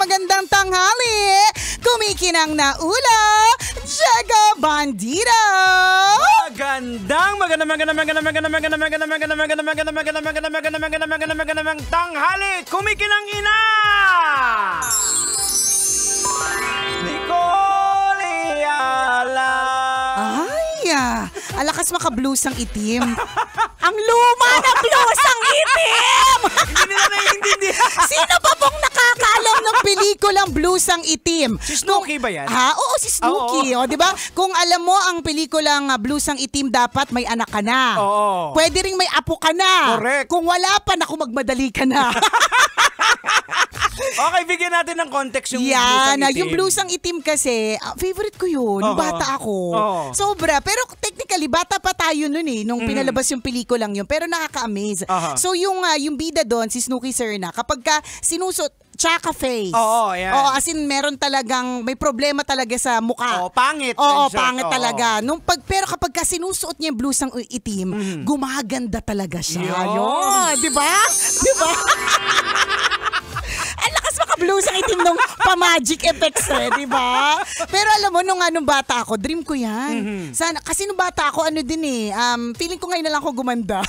magandang tanghali. Kumikinang na ulo, Diego Bandito. Magandang tanghali. Kumikinang ina. Nicole Ayala. Ay, alakas maka-blues ang itim. Ang luma na blues ang itim! Hindi nila naiintindihan. Sino pa pong nakakaalam ng pelikulang Blues ang Itim? Si Snooki ba yan? Oo, si Snooki. O, di ba? Kung alam mo ang pelikulang Blues ang Itim, dapat may anak ka na. Oo. Pwede ring may apo ka na. Correct. Kung wala pa, naku, magmadali ka na. Okay, bigyan natin ng context yung Blues Yan, ang Itim. yung Blues ang Itim kasi, favorite ko yun, nung bata ako. Sobra. Pero technically, bata pa tayo nun nung pinalabas yung pelikulang yun. Pero nakaka-amaze. So yung bida doon, si Snooki Serna, kapag ka sinusot, tsaka face. Oo, yan. Oo, as in meron talagang, may problema talaga sa mukha. Oo, pangit. Oo, pangit talaga. Pero kapag ka sinusuot niya yung Blues ang Itim, gumaganda talaga siya. Yun. Di ba? Di ba? Ang lakas maka-blues ang itim nung pa-magic effects di ba? Pero alam mo, nung bata ako, dream ko yan. Sana, kasi nung bata ako, feeling ko ngayon na lang ako gumanda.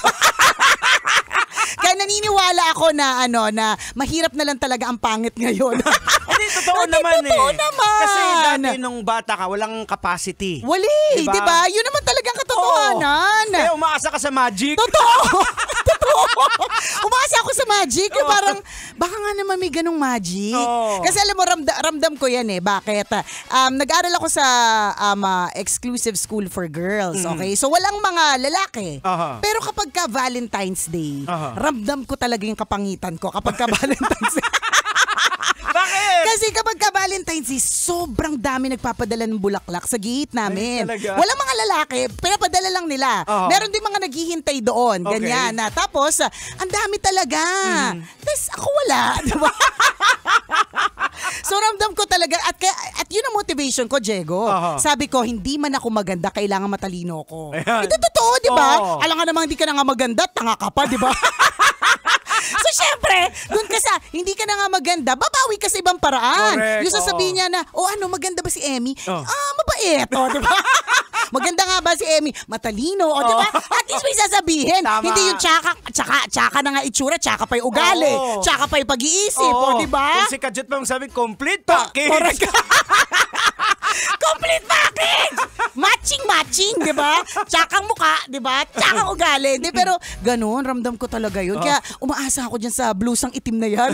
Kaya naniniwala ako na na mahirap na lang talaga ang pangit ngayon. Hindi, totoo naman Totoo naman. Kasi dati nung bata ka, walang capacity. Wali, di ba? Yun naman talagang katotohanan. Kaya umaasa ka sa magic. Totoo. Umasa ako sa magic. Parang, baka nga naman may ganong magic. Kasi alam mo, ramdam ko yan Bakit? Nag-aral ako sa exclusive school for girls. Okay? So, walang mga lalaki. Pero kapag ka Valentine's Day, ramdam ko talaga yung kapangitan ko kapag ka Valentine's Day. Bakit? Kasi kapag ka Valentine's Day, sobrang dami nagpapadala ng bulaklak sa gate namin. Walang mga lalaki, pinapadala lang nila. Meron din mga naghihintay doon, ganyan. Tapos, ang dami talaga. Tapos ako wala, diba? So ramdam ko talaga, at yun ang motivation ko, Diego. Sabi ko, hindi man ako maganda, kailangan matalino ko. Ito totoo, diba? Alam nga namang hindi ka na nga maganda, tanga ka pa, diba? So, syempre, dun ka sa, hindi ka na nga maganda, babawi ka sa ibang paraan. Correct, Yung sasabihin niya na, maganda ba si Emmy? Mabait, diba? Maganda nga ba si Emmy? Matalino, diba? At least may sasabihin. Tama. Hindi yung tsaka na nga itsura, tsaka pa yung ugali, tsaka pa yung pag-iisip, diba? Yung si Kajut pa sabi, complete package. Correct. Complete package! Matching, di ba? Tsakang mukha, di ba? Tsakang ugali. Di, pero ganun, ramdam ko talaga yun. Kaya umaasa ako dyan sa Blues ang Itim na yan.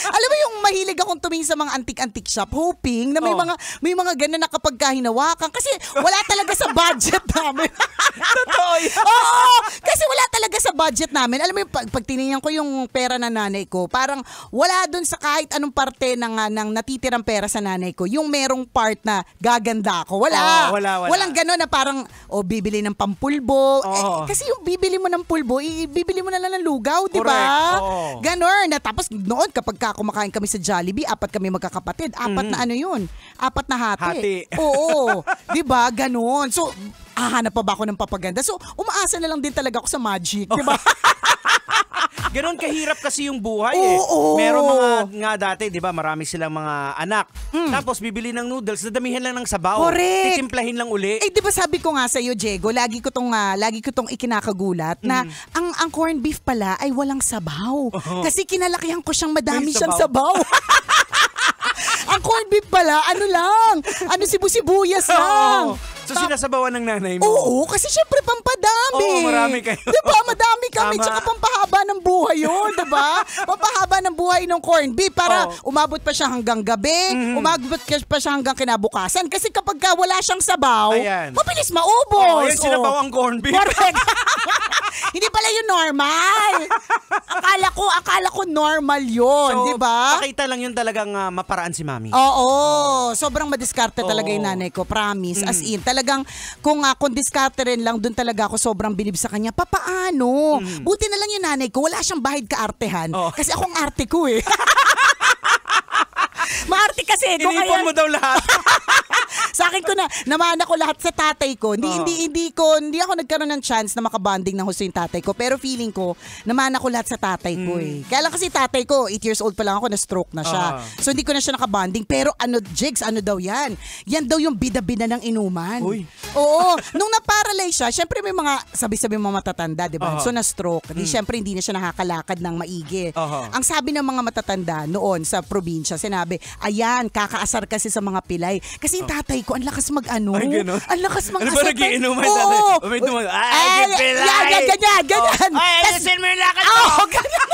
Alam mo yung mahilig akong tumingin sa mga antik-antik shop, hoping na may mga ganun na kapag hinawakan. Kasi wala talaga sa budget namin. Totoo yan. Oo! Kasi wala talaga sa budget namin. Alam mo yung pag tinignan ko yung pera na nanay ko, parang wala dun sa kahit anong parte ng natitirang pera sa nanay ko. Yung merong part na gaganda ako. Wala. Walang gano'n na parang, bibili ng pampulbo. Kasi yung bibili mo ng pulbo, bibili mo na lang ng lugaw, di ba? Ganon. Tapos noon, kapag kumakain kami sa Jollibee, 4 kami magkakapatid. 4 na apat na hati. Oo. Di ba? Ganon. So, hanap pa ba ako ng papaganda? So, umaasa na lang din talaga ako sa magic, di ba? Ganon kahirap kasi yung buhay Meron mga dati, di ba, marami silang mga anak. Tapos bibili ng noodles, dadamihan lang ng sabaw. Correct. Titimplahin lang uli. Di ba sabi ko nga sa iyo, Diego, lagi ko tong ikinakagulat na ang corned beef pala ay walang sabaw. Kasi kinalakihan ko siyang madami siyang sabaw. Ang corned beef pala, sibu-sibuyas lang. So sinasabawan ng nanay mo? Oo, kasi syempre pampadami. Marami kayo. Diba? Madami kami. Tsaka pampahaba ng buhay yun, diba? Pampahaba ng buhay ng corned beef para umabot pa siya hanggang gabi, umabot pa siya hanggang kinabukasan. Kasi kapag wala siyang sabaw, mabilis maubos. Yun sinabaw ang corned beef. Correct. Hindi pala yun normal. Akala ko normal yun, so, diba? Pakita lang yun talagang maparaan si mami. Oo. Sobrang madiskarte talaga yung nanay ko. Promise. As in, talagang kung diskarte rin lang, dun talaga ako sobrang bilib sa kanya. Papaano? Buti na lang yung nanay ko, wala siyang bahid kaartehan. Kasi akong arte ko Maarte kasi. Inipon mo daw lahat. Sa akin ko namana ko lahat sa tatay ko. Hindi ako nagkaroon ng chance na makabanding ng husto yung tatay ko. Pero feeling ko, namana ko lahat sa tatay ko eh. Kaya lang kasi tatay ko, 8 years old pa lang ako, na-stroke na siya. So hindi ko na siya nakabanding. Pero Jigs, ano daw yan? Yan daw yung bida-bida ng inuman. Uy. Oo. Nung na-paralyze siya, syempre may mga sabi-sabi mga matatanda, di ba? So na-stroke. Syempre hindi na siya nakakalakad ng maigi. Ang sabi ng mga matatanda noon sa probinsya, sinabi, ayan, kakaasar kasi sa mga pilay. Kasi yung tatay ko, ang lakas mag-ano. Ang lakas mag-asar. Ano ba nagiinuman? Oo. Ay, pilay. Ganyan. Ay, alisin mo yung lakad mo. Oo, ganyan.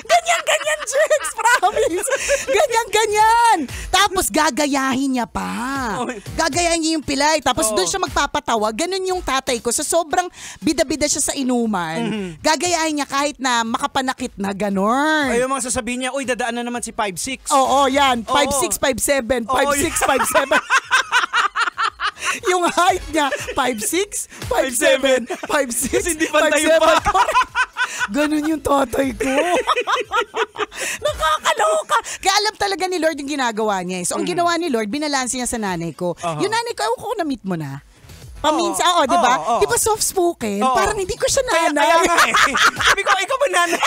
Ganyan, Jigs, promise. Ganyan. Tapos gagayahin niya pa. Gagayahin niya yung pilay. Tapos doon siya magpapatawa. Ganun yung tatay ko. Sa sobrang bida-bida siya sa inuman, gagayahin niya kahit na makapanakit na ganon. Ay, yung mga sasabihin niya, uy, dadaan na naman si 5'6". Oo, yan. 5'6", 5'7". 5'6", 5'7". Yung height niya, 5'6", 5'7", 5'6", Kasi hindi pantay pa. Ganun yung tatay ko. Nakakaloka. Kaya alam talaga ni Lord yung ginagawa niya. So, ang ginawa ni Lord, binalansi niya sa nanay ko. Yung nanay ko, ewan ko na-meet mo na. Paminsa, di ba? Di ba soft-spoken? Parang hindi ko siya nanay. Kaya nga eh. Sabi ko, ikaw ba nanay?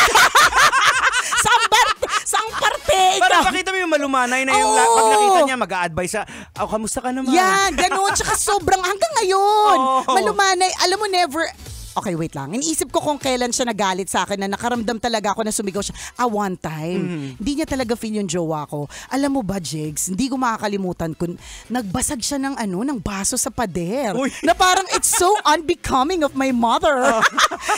Saang parte ikaw? Para pakita mo yung malumanay na yung pag nakita niya, mag-a-advise siya, kamusta ka naman? Yan, ganun. Tsaka sobrang hanggang ngayon. Malumanay. Alam mo, never... Okay, wait lang. Iniisip ko kung kailan siya nagalit sa akin na nakaramdam talaga ako na sumigaw siya. One time. Hindi niya talaga feel yung jowa ko. Alam mo ba, Jigs, hindi ko makakalimutan kung nagbasag siya ng baso sa pader. Uy. Na parang it's so unbecoming of my mother.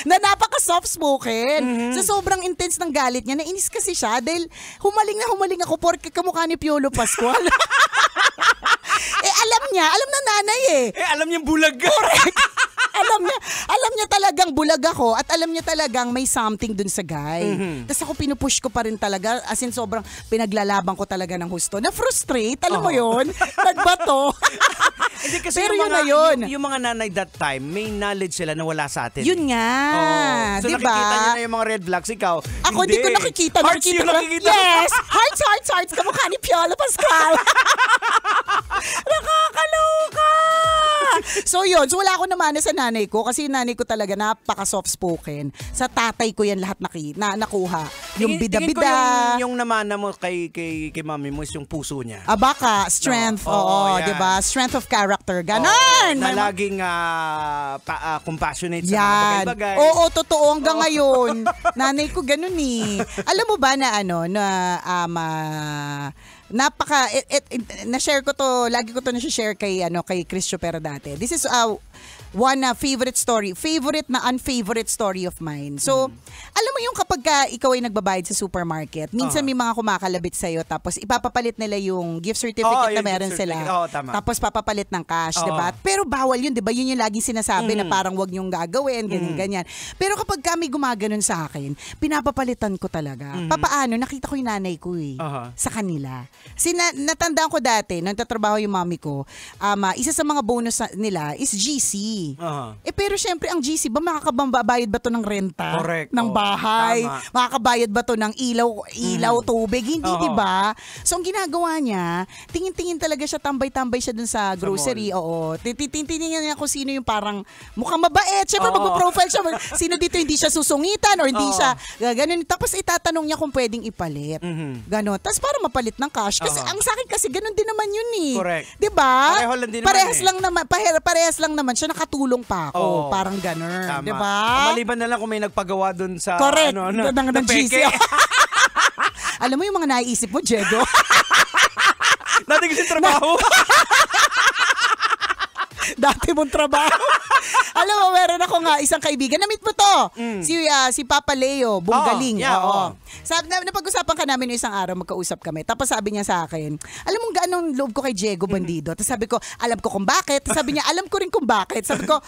Na napaka-soft-spoken. Sa sobrang intense ng galit niya, nainis kasi siya dahil humaling ako porque kamukha ni Piolo Pascual. alam na nanay eh. Alam niyang bulag ka. Correct. Alam niya talagang bulag ako at alam niya talagang may something dun sa guy. Tapos ako pinupush ko pa rin talaga, as in sobrang pinaglalaban ko talaga ng husto. Na-frustrate, alam mo yun? Nagbato. Hindi kasi Pero yung mga nanay that time, may knowledge sila na wala sa atin. Yun nga. So diba? nakikita niya na yung mga red flags, ikaw. Ako hindi ko nakikita. Hearts yung nakikita. Yes! Hearts! Kamukha ni Piolo Pascual. Nakakaloka! So yun, so wala ako naman sa nanay ko kasi nanay ko talaga napaka-soft-spoken. Sa tatay ko yan lahat nakuha. Yung bida-bida. Tingin ko yung namana mo kay mami mo is yung puso niya. Baka, strength. Oo, diba? Strength of character. Ganon! Na laging compassionate sa mga yan. bagay-bagay. Oo, totoo. Hanggang ngayon, nanay ko ganun eh. Alam mo ba na na-share ko to, lagi ko to na-share kay Chris Chopera dati. This is one favorite na unfavorite story of mine. So, alam mo yung kapag ikaw ay nagbabayad sa supermarket, minsan may mga kumakalabit sa'yo tapos ipapapalit nila yung gift certificate na meron sila. Tapos papapalit ng cash, diba? Pero bawal yun, diba? Yun yung laging sinasabi na parang wag nyong gagawin, ganyan. Pero kapag kami gumaganon sa akin, pinapapalitan ko talaga. Papaano? Nakita ko yung nanay ko sa kanila. Natandaan ko dati, nang tatrabaho yung mami ko, isa sa mga bonus nila is GC. Pero syempre, ang GC ba, makakabayad ba to ng renta? Correct. Ng bahay? Tama. Makakabayad ba to ng ilaw, tubig? Hindi, diba? So, ang ginagawa niya, tingin-tingin talaga siya, tambay-tambay siya dun sa grocery. Tingin niya kung sino yung parang mukhang mabait. Syempre, mag-profile siya. Sino dito hindi siya susungitan or hindi siya ganun. Tapos itatanong niya kung pwedeng ipalit. Ganon. Tapos para mapalit ng cash. Kasi ang sa akin kasi ganun din naman yun eh. Correct. Diba? Parehas lang naman siya, nakatulong pa ako. Parang ganun. Diba? Maliban na lang kung may nagpagawa dun sa correct. Ng GC. Alam mo yung mga naiisip mo, Diego? Dati kasi trabaho. Dati mong trabaho. Alam mo, meron ako nga isang kaibigan. Na-meet mo to. Si Papa Leo, Bunggaling. Napag-usapan ka namin yung isang araw, magkausap kami. Tapos sabi niya sa akin, alam mo gaano loob ko kay Diego Bandido? Tapos sabi ko, alam ko kung bakit. Tapos sabi niya, alam ko rin kung bakit. Sabi ko,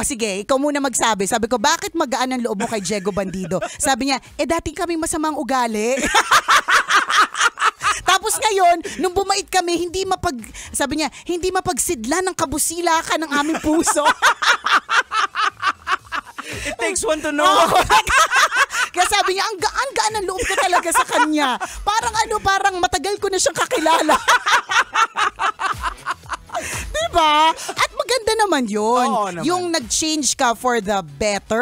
sige, ikaw muna magsabi. Sabi ko, bakit magaan ang loob mo kay Diego Bandido? Sabi niya, dati kaming masamang ugali. Tapos ngayon, nung bumait kami, sabi niya, hindi mapagsidla ng kabusilakan ng aming puso. It takes one to know. Kaya sabi niya, ang gaan ang loob ko talaga sa kanya. niya. Parang matagal ko na siyang kakilala. Diba? At maganda naman yun. Oo, naman. Yung nag-change ka for the better.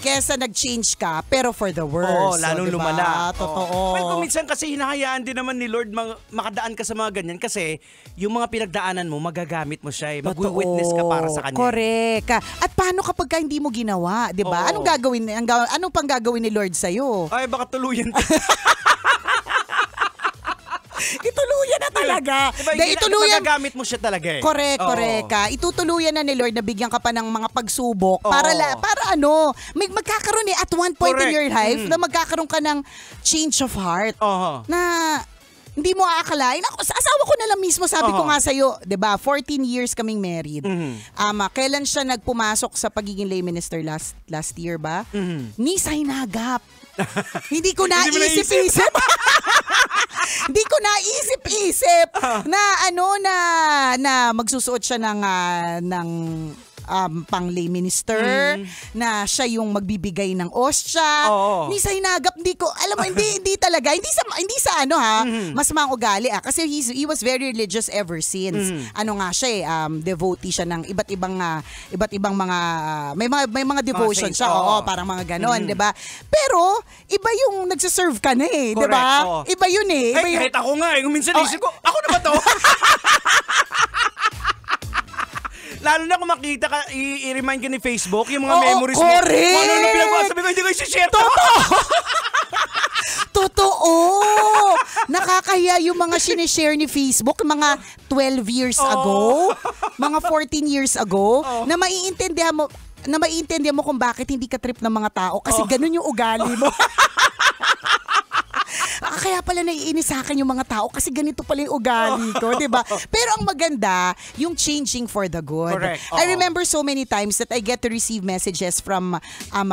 Kesa nag-change ka pero for the worse. Oo, lalong diba? lumala. Totoo. Well, kung minsan kasi hinahayaan din naman ni Lord makadaan ka sa mga ganyan kasi yung mga pinagdaanan mo, magagamit mo siya. Mag-witness ka para sa kanya. Correct. At paano kapag hindi mo ginawa? Diba? Oo. Anong pang gagawin ni Lord sa'yo? Ay, baka tuluyan. Ituluyan na talaga. Diba, magagamit mo siya talaga eh. Correct. Itutuluyan na ni Lord na bigyan ka pa ng mga pagsubok para magkakaroon at one point in your life na magkakaroon ka ng change of heart na hindi mo aakalain. Ako, sa asawa ko na lang mismo, sabi ko nga sa'yo, 'di ba? 14 years kaming married. Kailan siya nagpumasok sa pagiging lay minister last year ba? Ni sa hinagap. Hindi ko naisip-isip. Hindi ko naisip-isip na magsusuot siya ng pang lay minister, na siya yung magbibigay ng ostya. Ni sa hinagap, hindi ko, alam mo, hindi talaga, hindi sa masamang ugali kasi he was very religious ever since. Devotee siya ng iba't ibang mga, may mga devotion siya, parang mga ganon, 'di ba? Pero iba yung nagse-serve ka na 'di ba? Iba yun Kahit ako nga kung minsan isip ko, ako na ba to? Lalo na kung makita ka, i-remind ka ni Facebook, yung mga memories mo. Correct! Kung ano pinagawa, sabi ko, hindi ko i-share to. Totoo! Nakakahiya yung mga sinishare ni Facebook mga 12 years ago, mga 14 years ago, na maiintindihan mo kung bakit hindi ka trip ng mga tao kasi ganun yung ugali mo. Kaya pala naiinis sa akin yung mga tao kasi ganito pala yung ugali ko, di ba? Pero ang maganda, yung changing for the good. Correct. I remember so many times that I get to receive messages from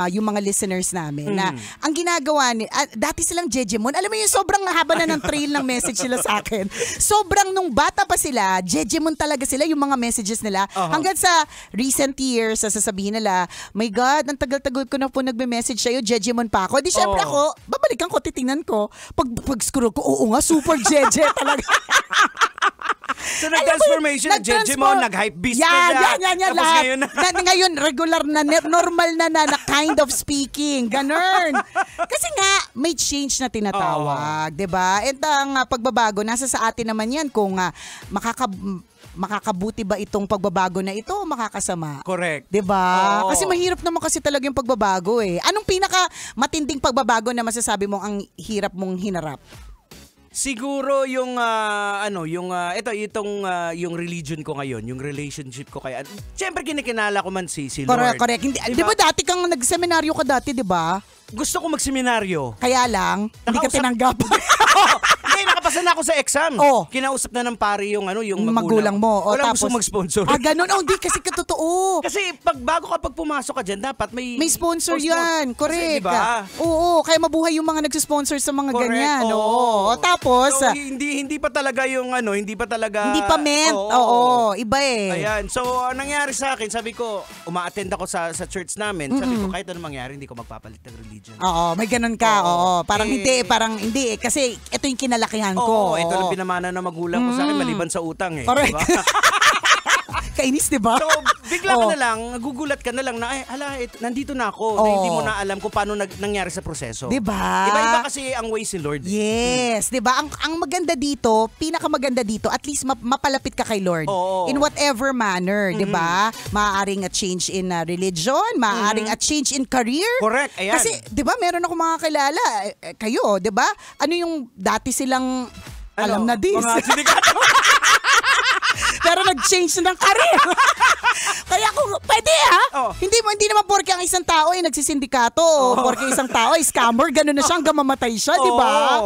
yung mga listeners namin na ang ginagawa dati silang Jejemon. Alam mo yung sobrang haba na ng trail ng message nila sa akin. Sobrang nung bata pa sila, Jejemon talaga sila yung mga messages nila. Hanggang sa recent years, sasabihin nila, my God, ang tagal-tagal ko na po nagme-message sa'yo, Jejemon pa ako. Di syempre ako, babalikan ko, titingnan ko. Pag-scroll ko, oo nga, super Jeje talaga. So nag-transformation na Jejemon, nag-hype beast ka siya. Yan, lahat. Ngayon, regular na, normal na kind of speaking. Ganun. Kasi nga, may change na tinatawag. Diba? And ang pagbabago, nasa sa atin naman yan kung makakabuti ba itong pagbabago na ito o makakasama? Correct. 'Di ba? Kasi mahirap naman kasi talaga yung pagbabago eh. Anong pinaka matinding pagbabago na masasabi mong ang hirap mong hinarap? Siguro yung yung religion ko ngayon, yung relationship ko kay siyempre kinikinala ko man si Lord. Correct. Di ba dati kang nagseminaryo ka dati, di ba? Gusto ko magseminaryo. Kaya lang, hindi ka tinanggap. Hindi, nakapasa na ako sa exam. Kinausap na ng pare yung magulang mo. Walang gusto mag-sponsor. Ganun. Hindi kasi totoo. Kasi bago ka pumasok ka dyan, dapat may sponsor yan. Correct. Kasi, diba? Oo, kaya mabuhay yung mga nagsisponsor sa mga ganyan. Oo. Tapos, so, hindi pa talaga hindi pa meant. Oo, iba eh. Ayan. So, nangyari sa akin, sabi ko, uma-attend ako sa church namin. Sabi ko, kahit anong mangyari, hindi ko magpapalit ng religion. Oo, may ganun ka. Oo. Parang hindi eh. Kasi ito yung kinalakihan ko. Ito lang pinamana na magulang ko sa akin, maliban sa utang eh. Correct. Diba? Kainis, diba? So, bigla ka na lang, nagugulat ka na lang na, nandito na ako. Na hindi mo na alam kung paano nangyari sa proseso. Diba? Iba-iba kasi ang ways ni Lord. Yes. Diba? Ang maganda dito, pinakamaganda dito, at least mapalapit ka kay Lord. In whatever manner. Diba? Maaaring a change in religion, maaaring a change in career. Correct. Ayan. Kasi, diba, meron ako mga kilala. Kayo, diba? Ano yung dati silang, alam na this. Mga sindikato. Pero nag-change na ng career. Kaya kung pwede hindi naman porke ang isang tao ay nagsisindikato o porke isang tao ay scammer, gano'n na siya hanggang mamatay siya, di ba?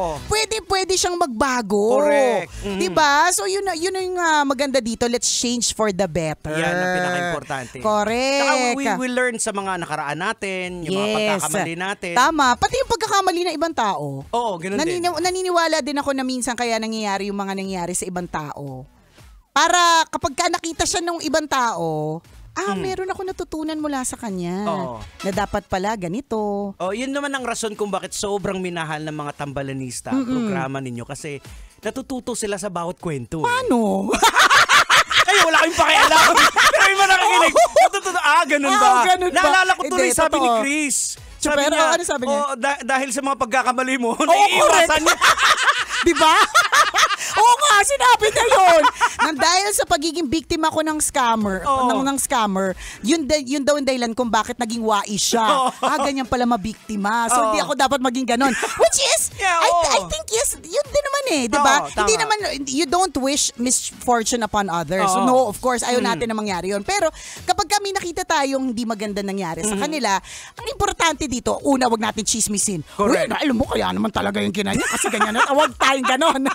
Pwede siyang magbago. Correct. Di ba? So yun yung maganda dito, let's change for the better. Yan ang pinaka-importante. Correct. Saka we will learn sa mga nakaraan natin, yung mga pagkakamali natin. Tama. Pati yung pagkakamali ng ibang tao. Oo, ganun din. Naniniwala din ako na minsan kaya nangyayari yung mga nangyayari sa ibang tao. Para kapag ka nakita siya ng ibang tao, Meron ako natutunan mula sa kanya. Oo. Na dapat pala ganito. Yun naman ang rason kung bakit sobrang minahal ng mga tambalanista ang programa ninyo kasi natututo sila sa bawat kwento. Paano? Kayo wala kayong pakialam. Pero yung mga nakikinig, natututo, ganun ba? Ganun ba? Naalala ko tuloy Hindi, sabi ni totoo. Chris. Pero ano sabi niya? Dahil sa mga pagkakamali mo, naiiwasan niya. Diba? Oo nga, sinabi na yun. Nang dahil sa pagiging biktima ko ng scammer, ng scammer, yun daw ang dahilan kung bakit naging wais siya. Ganyan pala mabiktima. So, hindi ako dapat maging ganon. Which is, I think yes, yun din naman diba? Hindi naman, you don't wish misfortune upon others. So, no, of course, ayaw natin na mangyari yun. Pero, kapag kami nakita tayong hindi maganda nangyari sa kanila, ang importante dito, una, wag natin chismisin. Correct. Uy, alam mo, kaya naman talaga yung kinanya kasi ganyan. Wag tayong ganon.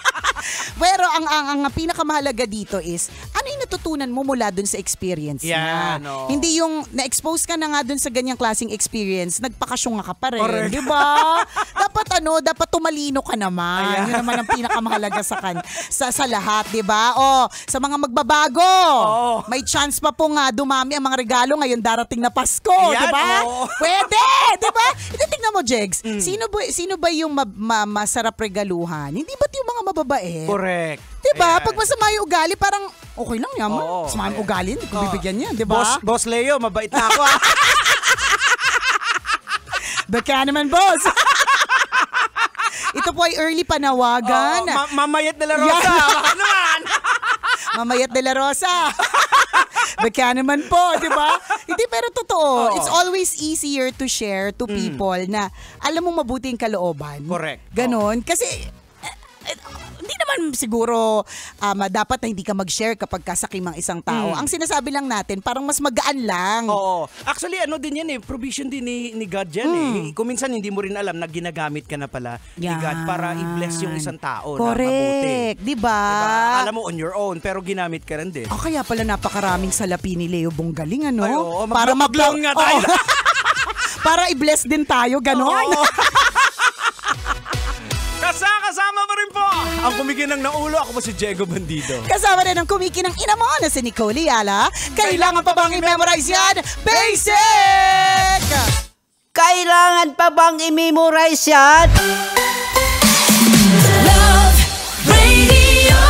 Pero ang pinakamahalaga dito is, ano yung natutunan mo mula dun sa experience niya? Hindi yung na-expose ka na nga dun sa ganyang klaseng experience, nagpakasyunga ka pa rin. Di ba? Dapat tumalino ka naman. Yun naman ang pinakamahalaga sa lahat, di ba? Sa mga magbabago, may chance pa po nga dumami ang mga regalo ngayon darating na Pasko, di ba? Pwede, di ba? Tingnan mo, Jegs, sino ba yung masarap regaluhan? Hindi ba't yung mga mababait? Correct. Diba? Pag masama yung ugali, parang okay lang yan. Masama yung ugali, hindi ko bibigyan niya, diba? Boss Leo, mabait na ako. Baka naman, boss. Ito po ay early panawagan. Mamayat de la Rosa. Baka naman. Mamayat de la Rosa. Baka naman po, di ba? Hindi, pero totoo. It's always easier to share to people na alam mo mabuti yung kalooban. Correct. Ganon. Kasi hindi naman siguro dapat na hindi ka mag-share kapag kasakim ang isang tao. Ang sinasabi lang natin, parang mas magaan lang. Actually, din yan provision din ni God yan Kung minsan hindi mo rin alam na ginagamit ka na pala ni God para i-bless yung isang tao na mabuti. Correct. Diba? Alam mo, on your own, pero ginamit ka rin din. Kaya pala napakaraming salapi ni Leo Bonggaling, ano? Ay, oo. Para mag-vlog nga tayo. Para i-bless din tayo, ganon. Kasama mo rin po ang kumikinang na ulo. Ako po si Diego Bandido. Kasama rin ang kumikinang ina mo na si Nicole Yala. Kailangan pa bang i-memorize yan? Basic! Kailangan pa bang i-memorize yan? Love Radio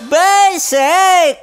Basic!